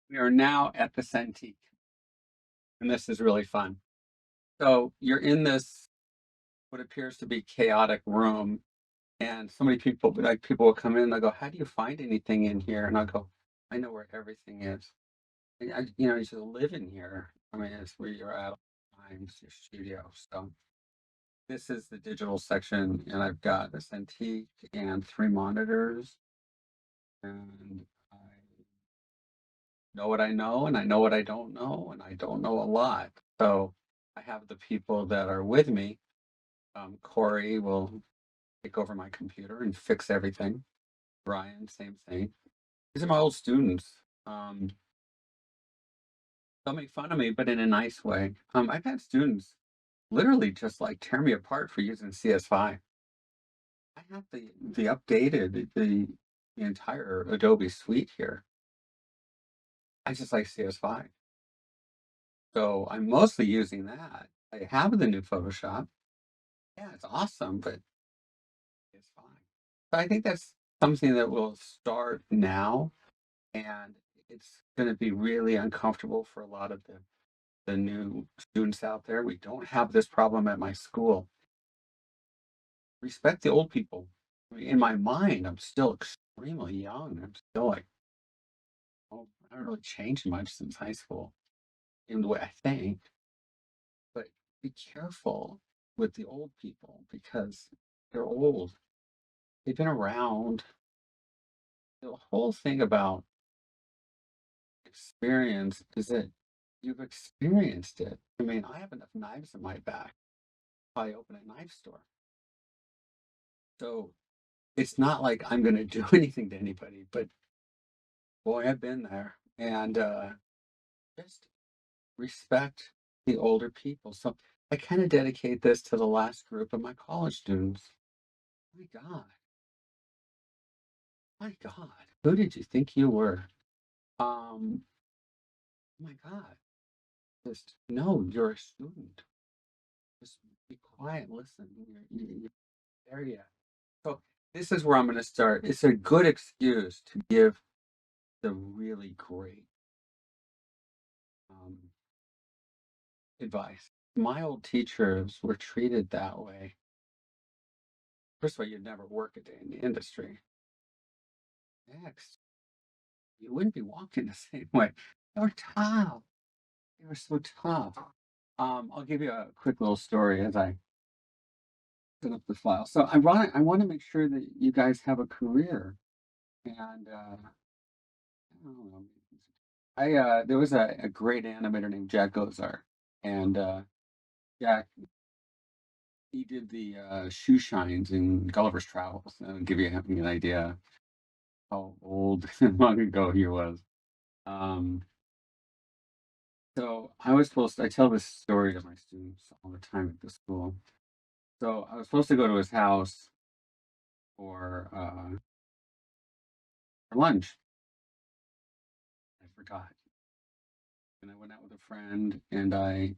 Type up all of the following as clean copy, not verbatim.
We are now at the Centtique, and this is really fun. So you're in this what appears to be chaotic room, and so many people, like people will come in and they'll go, "How do you find anything in here?" And I'll go, "I know where everything is. You should live in here. I mean, it's where you're at all times, your studio." So this is the digital section, and I've got a Centtique and three monitors, and I know what I know, and I know what I don't know, and I don't know a lot. So I have the people that are with me. Corey will take over my computer and fix everything. Brian, same thing. These are my old students. They'll make fun of me, but in a nice way. I've had students literally just like tear me apart for using CS5. I have the updated the entire Adobe suite here. I just like CS5. So I'm mostly using that. I have the new Photoshop. Yeah, it's awesome, but it's fine. So I think that's something that will start now, and it's going to be really uncomfortable for a lot of the new students out there. We don't have this problem at my school. Respect the old people. I mean, in my mind, I'm still extremely young. I'm still like, oh, I haven't really changed much since high school in the way I think. But be careful with the old people because they're old. They've been around. The whole thing about experience is that you've experienced it. I mean, I have enough knives in my back. I open a knife store. So it's not like I'm going to do anything to anybody, but boy, I've been there. And just respect the older people. So I kind of dedicate this to the last group of my college students. My God, my God, who did you think you were? Um, my God, just no, you're a student. Just be quiet, listen. You're there yet. So this is where I'm going to start. It's a good excuse to give the really great um, advice. My old teachers were treated that way. First of all, you'd never work a day in the industry. Next, you wouldn't be walking the same way. They were tough. They were so tough. I'll give you a quick little story as I set up the file. So I want to make sure that you guys have a career. And I don't know. There was a great animator named Jack Gozar, and Jack he did the shoe shines in Gulliver's Travels. Give you an idea how old and long ago he was. Um, so I tell this story to my students all the time at the school. So I was supposed to go to his house for lunch. I forgot, and I went out with a friend, and I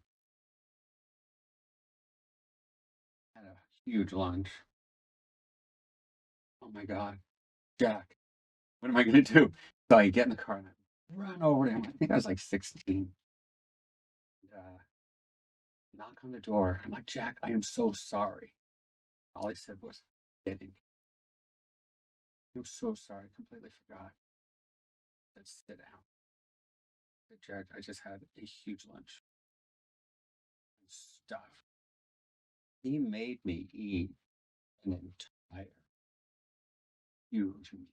had a huge lunch. Oh my God, Jack, what am I going to do? So I get in the car and I run over to him. I think I was like 16. And, knock on the door. I'm like, Jack, I am so sorry. All he said was, kidding. I'm so sorry. I completely forgot. Let's sit down. I said, Jack, I just had a huge lunch and stuff. He made me eat an entire huge meal.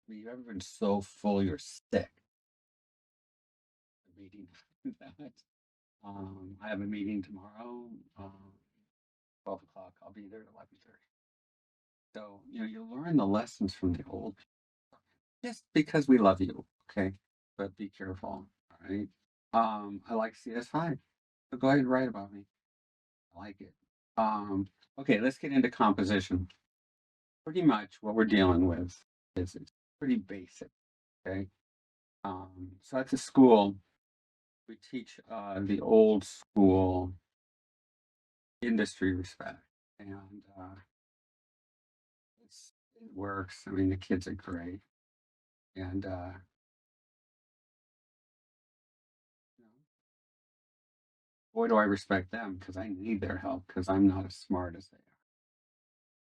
I mean, you've ever been so full you're sick of eating that. I have a meeting tomorrow, 12 o'clock. I'll be there at 11:30. So, you learn the lessons from the old people just because we love you, okay? But be careful, all right? I like CS5. So go ahead and write about me. I like it. Um, okay, let's get into composition. Pretty much what we're dealing with is it's pretty basic, okay? So at the school, we teach the old school industry respect, and it works. I mean, the kids are great, and boy, do I respect them because I need their help because I'm not as smart as they are.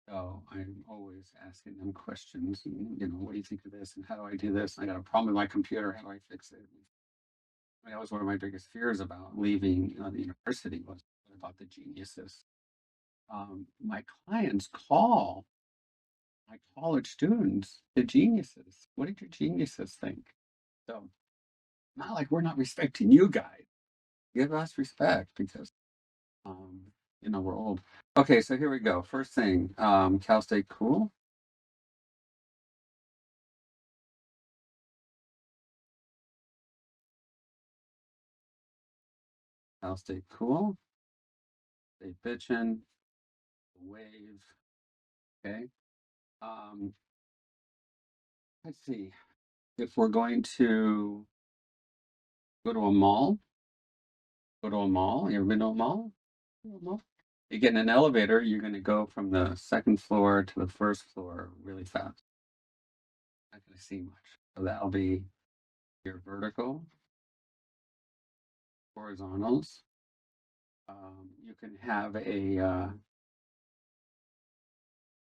So I'm always asking them questions. And, what do you think of this? And how do I do this? And I got a problem with my computer. How do I fix it? I mean, that was one of my biggest fears about leaving the university was about the geniuses. My clients call my college students the geniuses. What did your geniuses think? So not like we're not respecting you guys. Give us respect because um, we're old. Okay, so here we go. First thing, Cal State cool. Cal State cool. They bitchin', wave. Okay. Um, let's see. If we're going to go to a mall, go to a mall. You ever been to a mall? Go to a mall? You get in an elevator, you're going to go from the second floor to the first floor really fast. Not going to see much. So that'll be your vertical, horizontals. You can have a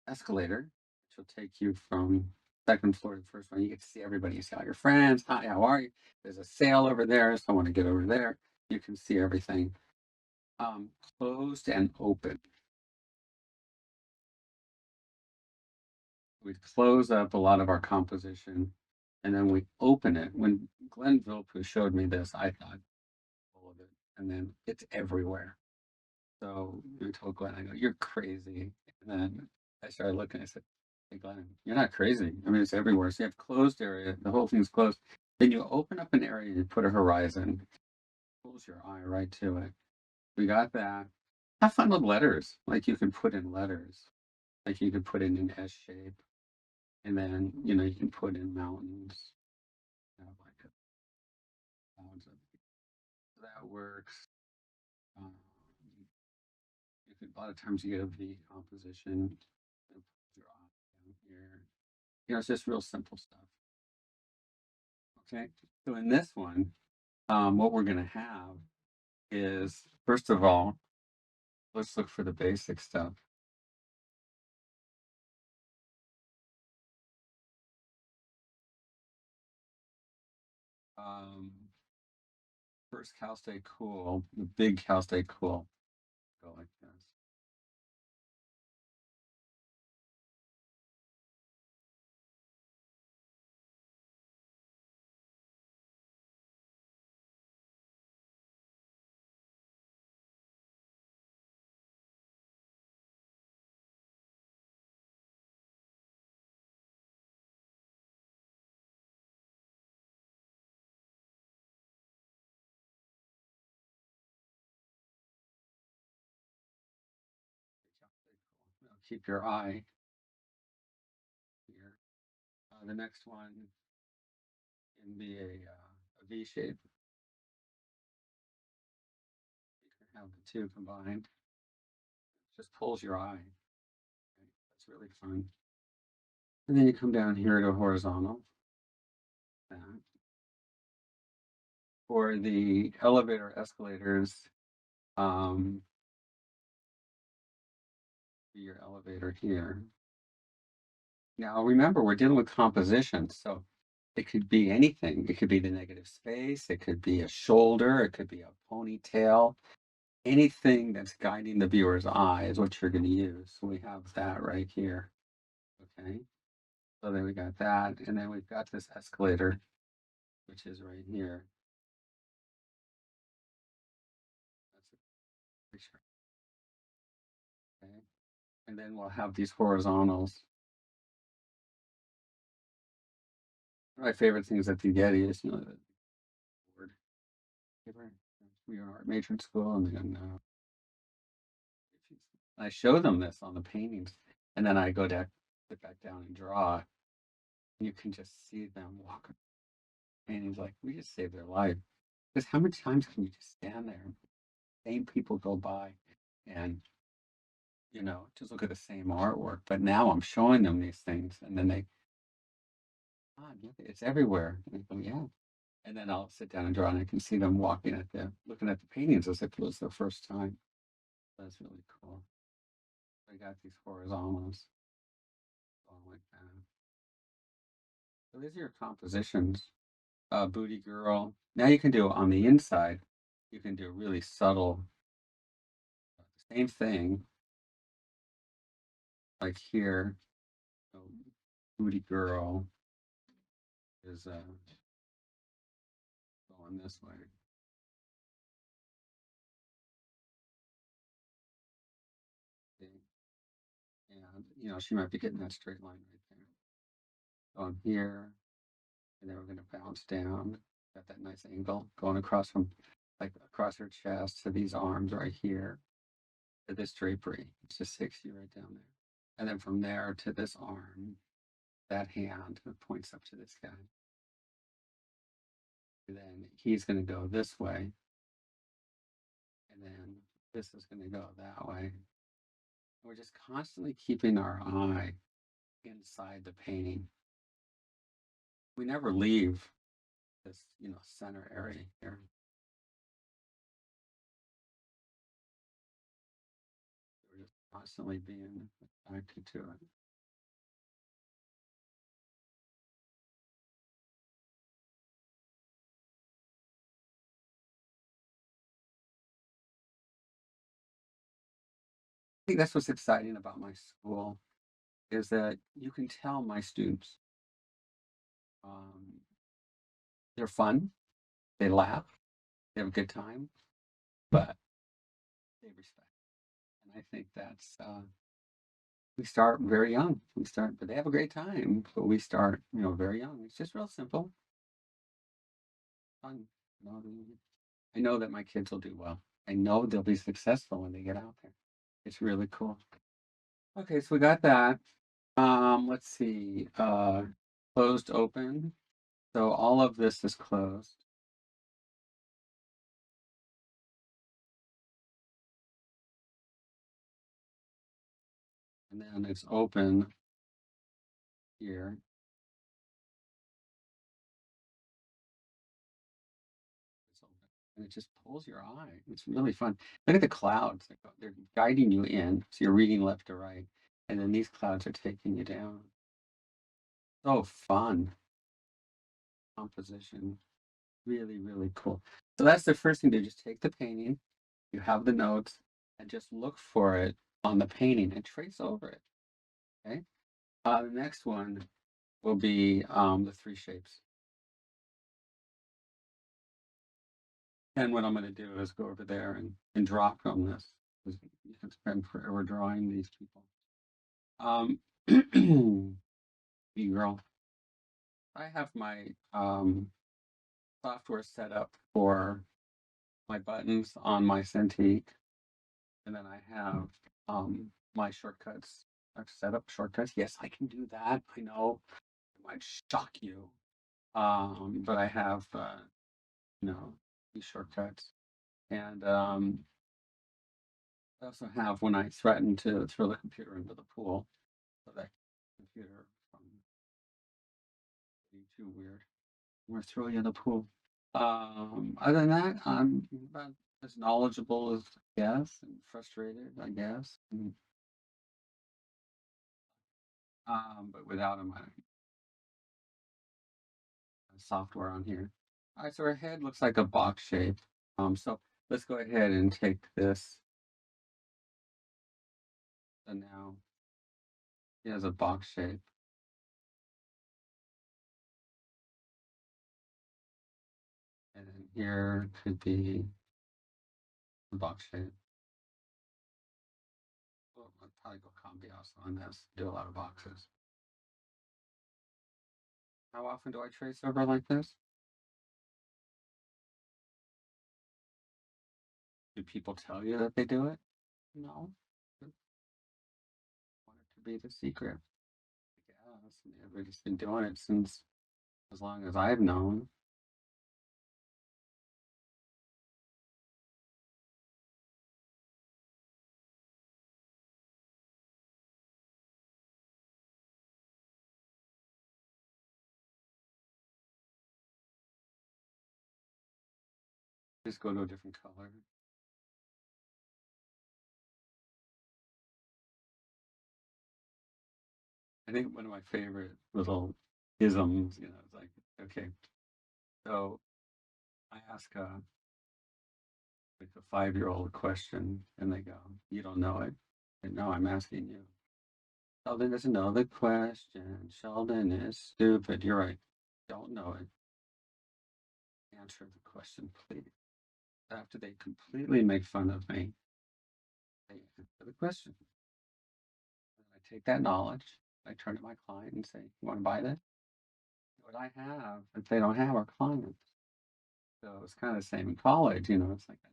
escalator, which will take you from second floor to the first one. You get to see everybody. You see all your friends. Hi, how are you? There's a sale over there, so I want to get over there. You can see everything. Um, Closed and open. We close up a lot of our composition and then we open it. When Glenn Vilppu showed me this, I thought all of it. And then it's everywhere. So I told Glenn, I go, you're crazy. And then I started looking, I said, hey Glenn, you're not crazy. I mean, it's everywhere. So you have closed area, the whole thing's closed. Then you open up an area, you put a horizon, pulls your eye right to it. We got that. Have fun with letters. Like you can put in letters. Like you could put in an S shape. And then, you can put in mountains. Like clouds. That works. Um, you could, a lot of times you get a V composition. Draw down here. It's just real simple stuff. Okay. So in this one, what we're going to have is, first of all, let's look for the basic stuff. Um, First, Cal Stay Cool, the big Cal Stay Cool. Go like this. Cal Stay Cool. Now keep your eye here. The next one can be a V shape. You can have the two combined. Just pulls your eye. Right? That's really fun. And then you come down here to horizontal. That. For the elevator escalators, um, your elevator here. Now remember, we're dealing with composition, so it could be anything. It could be the negative space, it could be a shoulder, it could be a ponytail. Anything that's guiding the viewer's eye is what you're going to use. So we have that right here. Okay. So then we got that, and then we've got this escalator, which is right here. That's a picture. Okay. And then we'll have these horizontals. One of my favorite things at the Getty is, the board. We were an art major in school, and then I show them this on the paintings, and then I go down, sit back down and draw. You can just see them walking. And he's like, we just saved their life. Because how many times can you just stand there and same people go by and just look at the same artwork? But now I'm showing them these things, and then they, oh, it's everywhere. And I go, yeah. and then I'll sit down and draw, and I can see them walking at looking at the paintings as if it was their first time. That's really cool. I got these horizontals all like that. So these are your compositions. Booty girl. Now you can do on the inside. You can do really subtle, same thing, like here. So booty girl is going this way. See? And she might be getting that straight line right there. Going here, and then we're going to bounce down. Got that nice angle going across from like across her chest to these arms right here to this drapery. It just takes you right down there. And then from there to this arm, that hand that points up to this guy. And then he's going to go this way. And then this is going to go that way. We're just constantly keeping our eye inside the painting. We never leave this, center area here. We're just constantly being attracted to it. I think that's what's exciting about my school is that you can tell my students um, they're fun, they laugh, they have a good time, but they respect. And I think that's we start very young. But they have a great time, but we start, very young. It's just real simple, fun. You know, I know that my kids will do well. I know they'll be successful when they get out there. It's really cool. Okay, so we got that. Let's see. Closed, open. So all of this is closed. And then it's open here. It's open. And it just pulls your eye. It's really fun. Look at the clouds. They're guiding you in. So you're reading left to right. And then these clouds are taking you down. So fun. Composition. Really, really cool. So that's the first thing to do. Just take the painting. You have the notes and just look for it on the painting and trace over it. Okay. The next one will be the three shapes. And what I'm going to do is go over there and drop on this. You can spend forever drawing these people. B-girl. I have my software set up for my buttons on my Cintiq, and then I have my shortcuts. I've set up shortcuts. Yes, I can do that. I know it might shock you, but I have these shortcuts, and I also have when I threaten to throw the computer into the pool, so that computer from being too weird. I'm gonna throw you in the pool. Other than that, I'm about as knowledgeable as I guess, and frustrated, I guess. But without a software on here. All right, so our head looks like a box shape. So let's go ahead and take this. And now it has a box shape. And then here could be a box shape. Well, I'll probably go Cambias on this, do a lot of boxes. How often do I trace over like this? Do people tell you that they do it? No. I want it to be the secret. I guess. Everybody's been doing it since as long as I've known. Just go to a different color. I think one of my favorite little isms, it's like, okay, so I ask like a 5-year-old question and they go, "You don't know it." And no, I'm asking you. Sheldon doesn't know the question. Sheldon is stupid. You're right. Don't know it. Answer the question, please. After they completely make fun of me, they answer the question. And I take that knowledge, I turn to my client and say, "You want to buy this?" What I have that they don't have are clients. So it's kind of the same in college, it's like a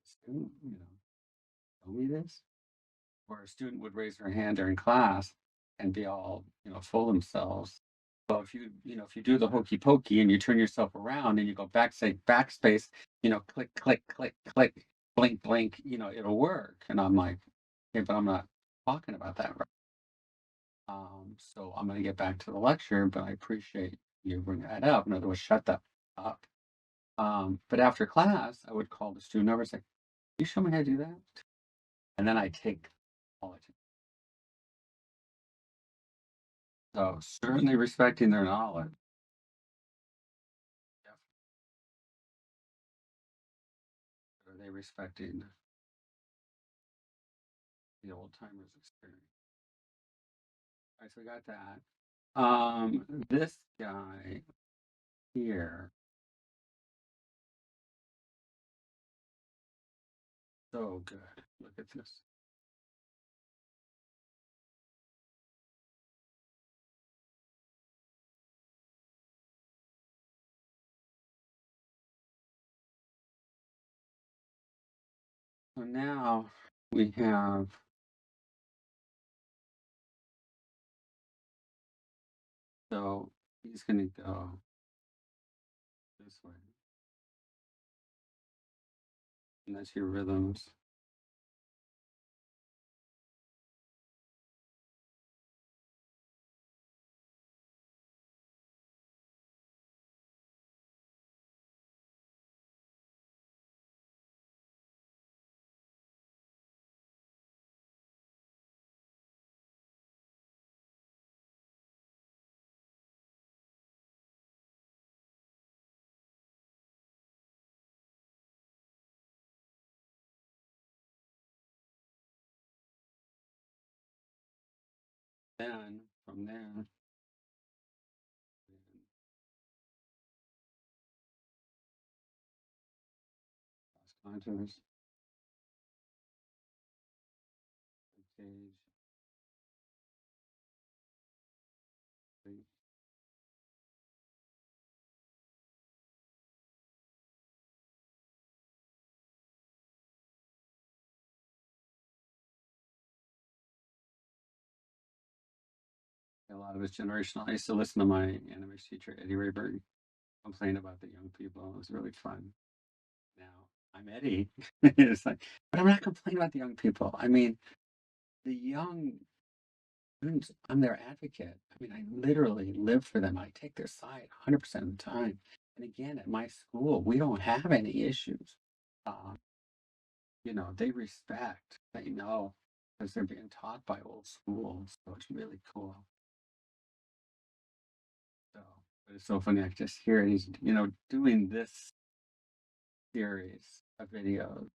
student, tell me this. Or a student would raise their hand during class and be all, full themselves. Well, if you do the hokey pokey and you turn yourself around and you go back, say backspace, click, click, click, click, blink, blink, it'll work. And I'm like, okay, but I'm not talking about that right. So I'm going to get back to the lecture, but I appreciate you bringing that up. In other words, shut that up. But after class, I would call the student over and say, "Can you show me how to do that?" And then I take all it. So certainly respecting their knowledge. Yep. Are they respecting the old timers experience? All right, so we got that. This guy here, so good. Look at this. So now we have, so he's going to go this way. And that's your rhythms. Then from there, cross contours, page, a lot of it's generational. I used to listen to my animation teacher, Eddie Rayburn, complain about the young people. It was really fun. Now I'm Eddie. It's like, but I'm not complaining about the young people. I mean, the young students, I'm their advocate. I mean, I literally live for them. I take their side 100% of the time. And again, at my school, we don't have any issues. Um, they respect, they know, because they're being taught by old schools. So it's really cool. So, but it's so funny. I just hear he's, doing this series of videos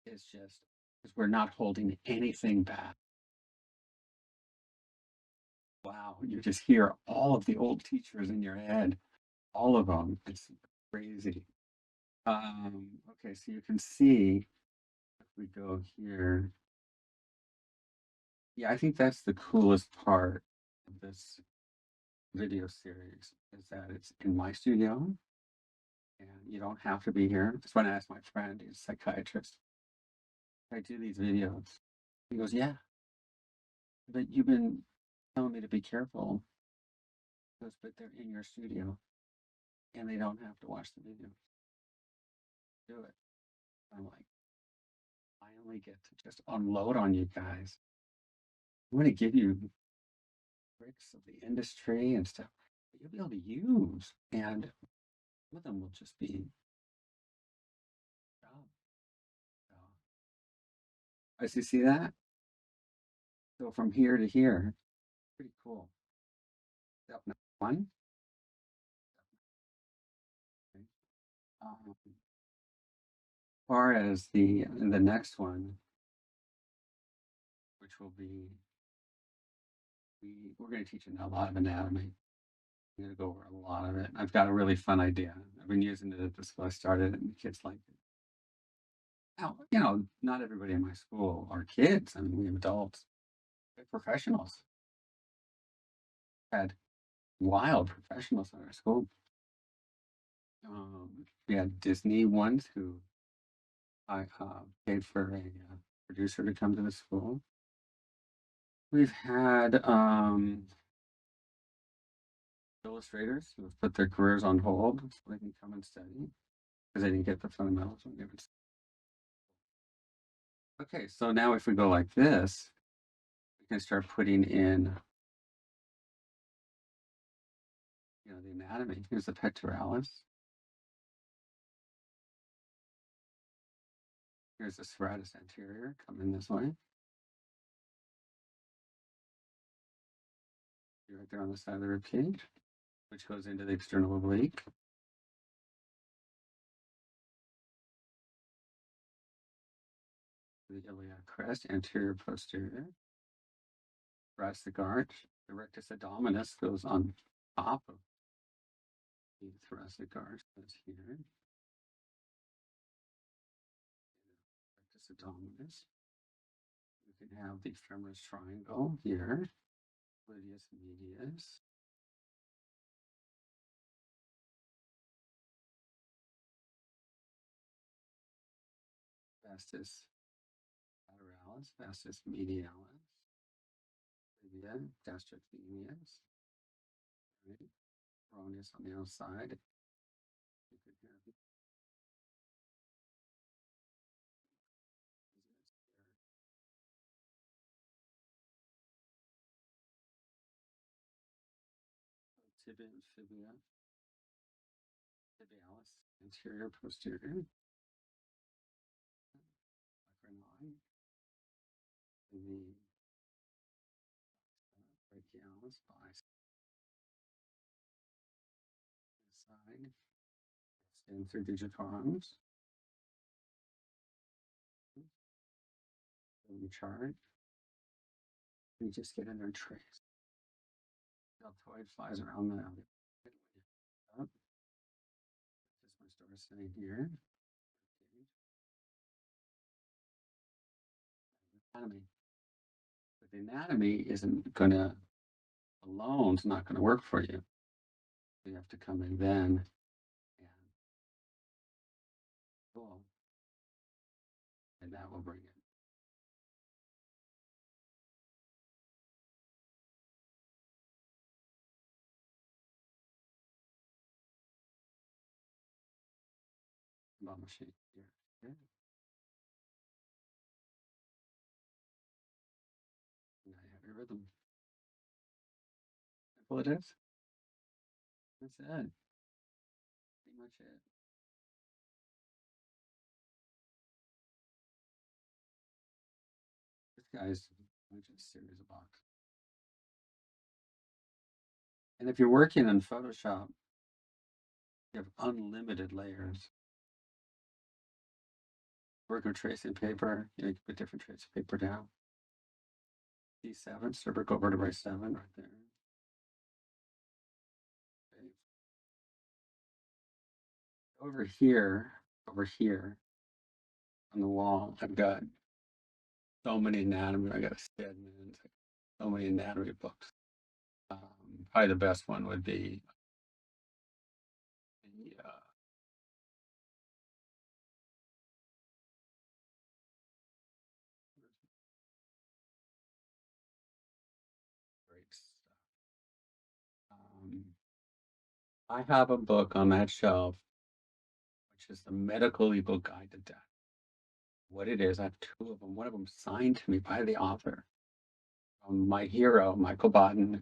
is just because we're not holding anything back. Wow, you just hear all of the old teachers in your head, all of them. It's crazy. Okay, so you can see if we go here. Yeah, I think that's the coolest part of this video series is that it's in my studio and you don't have to be here. That's when I asked my friend, he's a psychiatrist, I do these videos. He goes, "Yeah, but you've been telling me to be careful." He goes, "But they're in your studio and they don't have to watch the video. Do it." I'm like, I only get to just unload on you guys. I'm going to give you tricks of the industry and stuff that you'll be able to use. And some of them will just be I see that? So from here to here, pretty cool. Step number one. Okay. As far as the next one, which will be we're going to teach a lot of anatomy. I'm going to go over a lot of it. I've got a really fun idea. I've been using it at the school I started, and the kids like it. Now, not everybody in my school are kids. I mean, we have adults, they're professionals. Had wild professionals in our school. We had Disney ones who I paid for a producer to come to the school. We've had illustrators who have put their careers on hold so they can come and study because they didn't get the fundamentals when they would. Okay, so now if we go like this, we can start putting in, the anatomy. Here's the pectoralis. Here's the serratus anterior coming this way. Right there on the side of the rib cage, which goes into the external oblique. The iliac crest, anterior, posterior. Thoracic arch. The rectus abdominis goes on top of the thoracic arch. That's here. Rectus abdominis. We can have the femoris triangle here. Gluteus medius. Vastus lateralis, vastus medialis, labia, gastrocnemius, right? Peroneus on the outside. You could have tibia and fibula, tibialis, anterior, posterior, acromion, the brachialis, side, extend through digitorum, chart. You just get in there and trace. Deltoid flies around the up. This one starts sitting here. Anatomy. But the anatomy isn't gonna alone, it's not gonna work for you. You have to come in then and pull, and that will bring it. Bomb machine here. Yeah. Now you have your rhythm. Simple it is. That's it. Pretty much it. This guy's just a series of boxes. And if you're working in Photoshop, you have unlimited layers. Work with tracing paper, you can put different trace of paper down. D7, cervical vertebrae 7 right there. Okay. Over here on the wall, I've got so many anatomy. I got a Stedman, so many anatomy books. Probably the best one would be the great stuff. I have a book on that shelf, which is the Medical Legal Guide to Death. What it is, I have two of them. One of them signed to me by the author. My hero, Michael Botten, the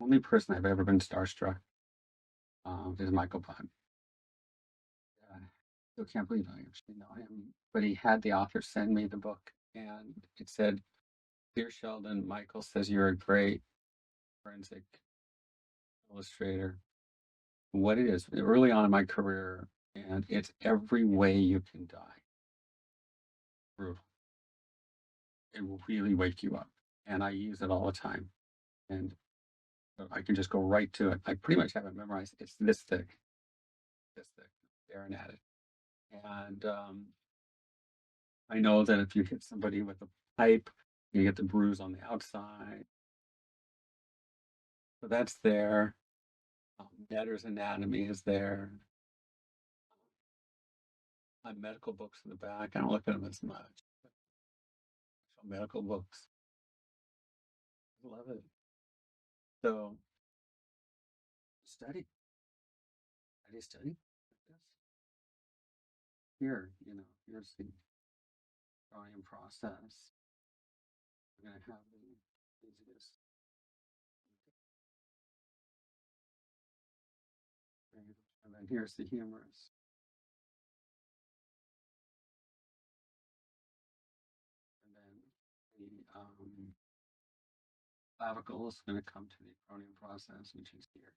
only person I've ever been starstruck is Michael Botten. I still can't believe I actually know him, but he had the author send me the book. and it said, "Dear Sheldon, Michael says you're a great forensic illustrator." What it is, early on in my career, and it's every way you can die. Brutal. It will really wake you up, and I use it all the time, and I can just go right to it. I pretty much have it memorized. It's this thick, staring at it, and I know that if you hit somebody with a pipe, you get the bruise on the outside. So that's there. Netter's anatomy is there. My medical books in the back. I don't look at them as much. Medical books. I love it. So study, study. Here, here's the drawing process. We're going to have the easiest. And then here's the humerus. And then the clavicle is going to come to the acromion process, which is here.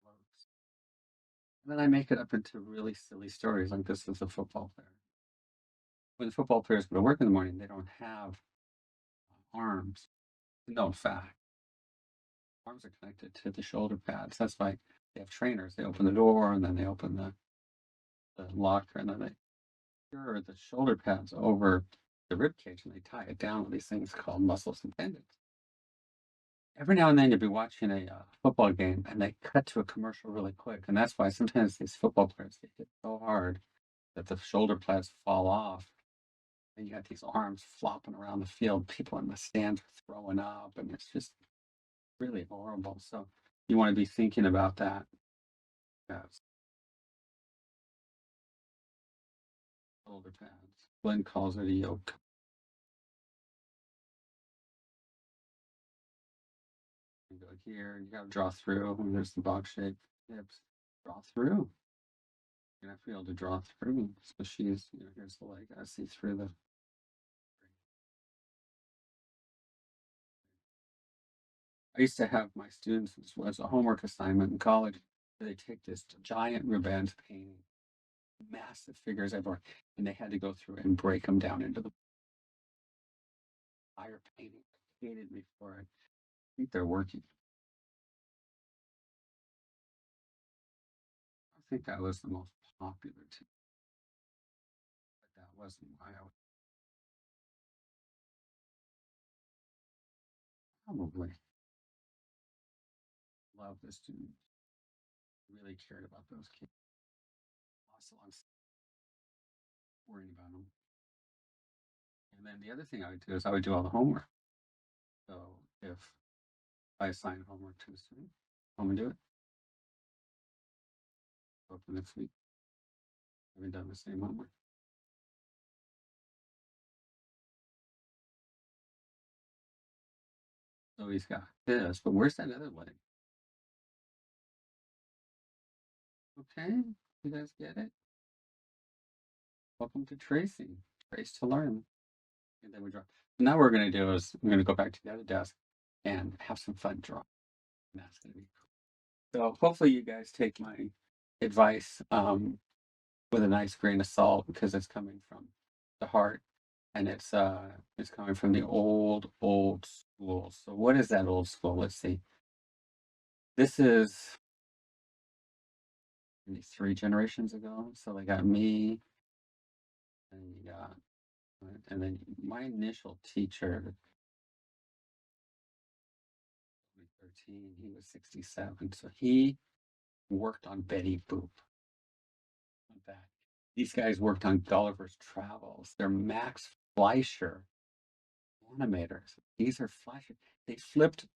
Floats. And then I make it up into really silly stories, like this is a football player. When the football players go to work in the morning, they don't have arms. No fact. Arms are connected to the shoulder pads. That's why they have trainers. They open the door and then they open the locker and then they secure the shoulder pads over the rib cage and they tie it down with these things called muscles and tendons. Every now and then you'll be watching a football game and they cut to a commercial really quick. And that's why sometimes these football players get hit so hard that the shoulder pads fall off. And you got these arms flopping around the field. People in the stands are throwing up. And it's just really horrible. So you want to be thinking about that. Yes. Shoulder pads. Glenn calls it a yoke. You go here, you gotta draw through. And there's the box shaped hips. Draw through. You're gonna be able to draw through. So she's, here's the leg. I see through the. I used to have my students as a homework assignment in college. They take this giant Rubens painting, massive figures everywhere, and they had to go through and break them down into the fire painting. They hated me for it. I think they're working. I think that was the most popular too, but that wasn't why I was probably love the students. Really cared about those kids. Also, I'm worrying about them. And then the other thing I would do is I would do all the homework. So if I assign homework to a student, home and do it. Up the next week. I haven't done the same homework. So he's got this, but where's that other leg? Okay, you guys get it? Welcome to tracing. Trace to learn. And then we draw. Now what we're going to do is I'm going to go back to the other desk and have some fun drawing. And that's going to be cool. So hopefully you guys take my advice with a nice grain of salt because it's coming from the heart and it's coming from the old school. So what is that old school? Let's see. This is maybe 3 generations ago. So they got me, and you got, and then my initial teacher, 13, he was 67. So he worked on Betty Boop. That. These guys worked on Gulliver's Travels. They're Max Fleischer animators. These are Fleischer. They flipped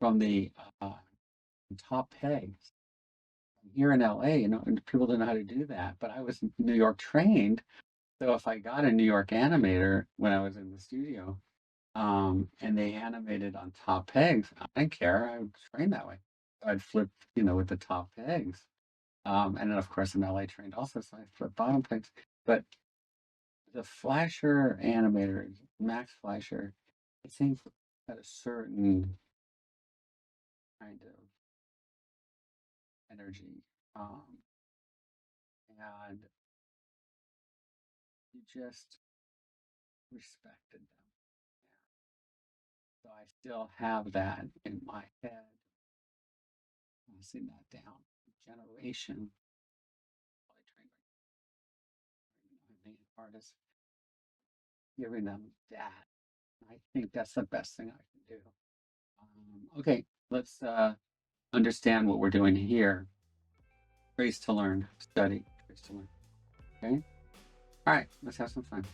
from the top pegs. Here in LA, and people don't know how to do that, but I was New York trained. So if I got a New York animator when I was in the studio, and they animated on top pegs, I didn't care. I would train that way. I'd flip, with the top pegs. And then of course in LA trained also, so I flip bottom pegs. But the Fleischer animators, Max Fleischer, I think had a certain kind of energy, and you just respected them. So I still have that in my head. Passing that down generation. Artists, giving them that. I think that's the best thing I can do. Okay, let's understand what we're doing here. Trace to learn, study, trace to learn. Okay. All right, let's have some fun.